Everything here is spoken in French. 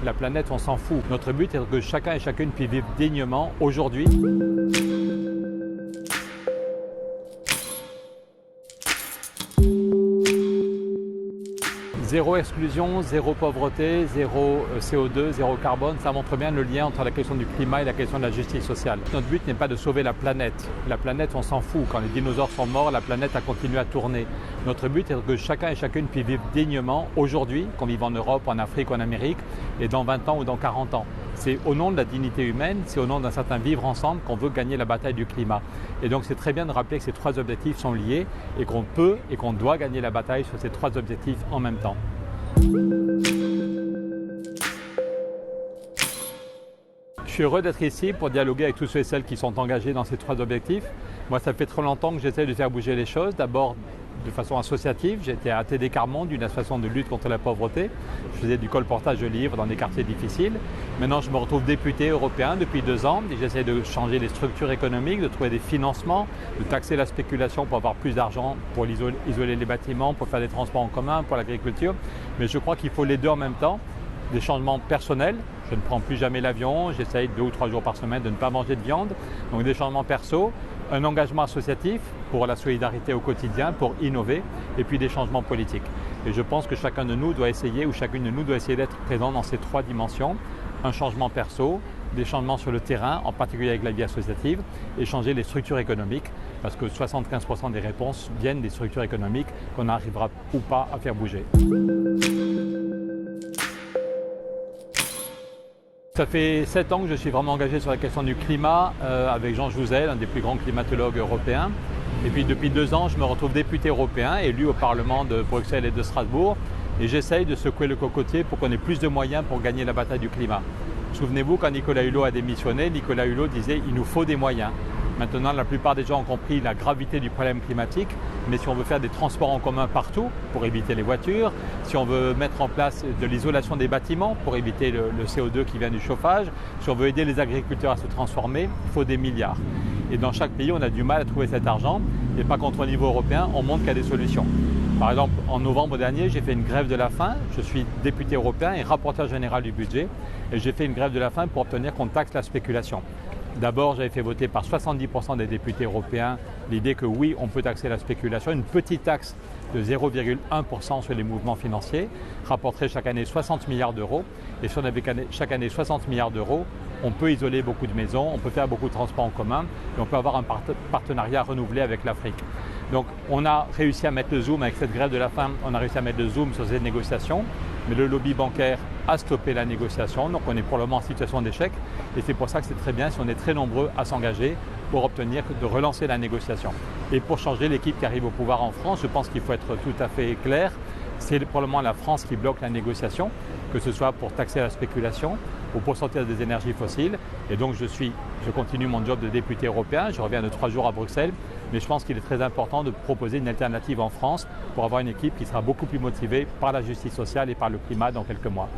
La planète, on s'en fout. Notre but est que chacun et chacune puisse vivre dignement aujourd'hui. Zéro exclusion, zéro pauvreté, zéro CO2, zéro carbone, ça montre bien le lien entre la question du climat et la question de la justice sociale. Notre but n'est pas de sauver la planète. La planète, on s'en fout. Quand les dinosaures sont morts, la planète a continué à tourner. Notre but est que chacun et chacune puisse vivre dignement aujourd'hui, qu'on vive en Europe, en Afrique, en Amérique, et dans 20 ans ou dans 40 ans. C'est au nom de la dignité humaine, c'est au nom d'un certain vivre ensemble qu'on veut gagner la bataille du climat. Et donc c'est très bien de rappeler que ces trois objectifs sont liés et qu'on peut et qu'on doit gagner la bataille sur ces trois objectifs en même temps. Je suis heureux d'être ici pour dialoguer avec tous ceux et celles qui sont engagés dans ces trois objectifs. Moi, ça fait trop longtemps que j'essaie de faire bouger les choses. D'abord, de façon associative, j'étais à TD Carmonde, une association de lutte contre la pauvreté. Je faisais du colportage de livres dans des quartiers difficiles. Maintenant, je me retrouve député européen depuis 2 ans et j'essaie de changer les structures économiques, de trouver des financements, de taxer la spéculation pour avoir plus d'argent pour isoler les bâtiments, pour faire des transports en commun, pour l'agriculture. Mais je crois qu'il faut les deux en même temps. Des changements personnels, je ne prends plus jamais l'avion, j'essaye 2 ou 3 jours par semaine de ne pas manger de viande. Donc des changements perso, un engagement associatif pour la solidarité au quotidien, pour innover, et puis des changements politiques. Et je pense que chacun de nous doit essayer, ou chacune de nous doit essayer d'être présent dans ces 3 dimensions. Un changement perso, des changements sur le terrain, en particulier avec la vie associative, et changer les structures économiques, parce que 75% des réponses viennent des structures économiques qu'on n'arrivera ou pas à faire bouger. Ça fait 7 ans que je suis vraiment engagé sur la question du climat avec Jean Jouzel, un des plus grands climatologues européens. Et puis depuis 2 ans, je me retrouve député européen, élu au Parlement de Bruxelles et de Strasbourg. Et j'essaye de secouer le cocotier pour qu'on ait plus de moyens pour gagner la bataille du climat. Souvenez-vous, quand Nicolas Hulot a démissionné, Nicolas Hulot disait « il nous faut des moyens ». Maintenant, la plupart des gens ont compris la gravité du problème climatique, mais si on veut faire des transports en commun partout pour éviter les voitures, si on veut mettre en place de l'isolation des bâtiments pour éviter le CO2 qui vient du chauffage, si on veut aider les agriculteurs à se transformer, il faut des milliards. Et dans chaque pays, on a du mal à trouver cet argent, et par contre au niveau européen, on montre qu'il y a des solutions. Par exemple, en novembre dernier, j'ai fait une grève de la faim. Je suis député européen et rapporteur général du budget, et j'ai fait une grève de la faim pour obtenir qu'on taxe la spéculation. D'abord, j'avais fait voter par 70% des députés européens l'idée que oui, on peut taxer la spéculation. Une petite taxe de 0,1% sur les mouvements financiers rapporterait chaque année 60 milliards d'euros. Et si on avait chaque année 60 milliards d'euros, on peut isoler beaucoup de maisons, on peut faire beaucoup de transports en commun et on peut avoir un partenariat renouvelé avec l'Afrique. Donc on a réussi à mettre le zoom avec cette grève de la faim, on a réussi à mettre le zoom sur ces négociations, mais le lobby bancaire a stoppé la négociation, donc on est pour le moment en situation d'échec et c'est pour ça que c'est très bien si on est très nombreux à s'engager pour obtenir de relancer la négociation. Et pour changer l'équipe qui arrive au pouvoir en France, je pense qu'il faut être tout à fait clair, c'est probablement la France qui bloque la négociation, que ce soit pour taxer la spéculation ou pour sortir des énergies fossiles. Et donc je continue mon job de député européen, je reviens de 3 jours à Bruxelles, mais je pense qu'il est très important de proposer une alternative en France pour avoir une équipe qui sera beaucoup plus motivée par la justice sociale et par le climat dans quelques mois.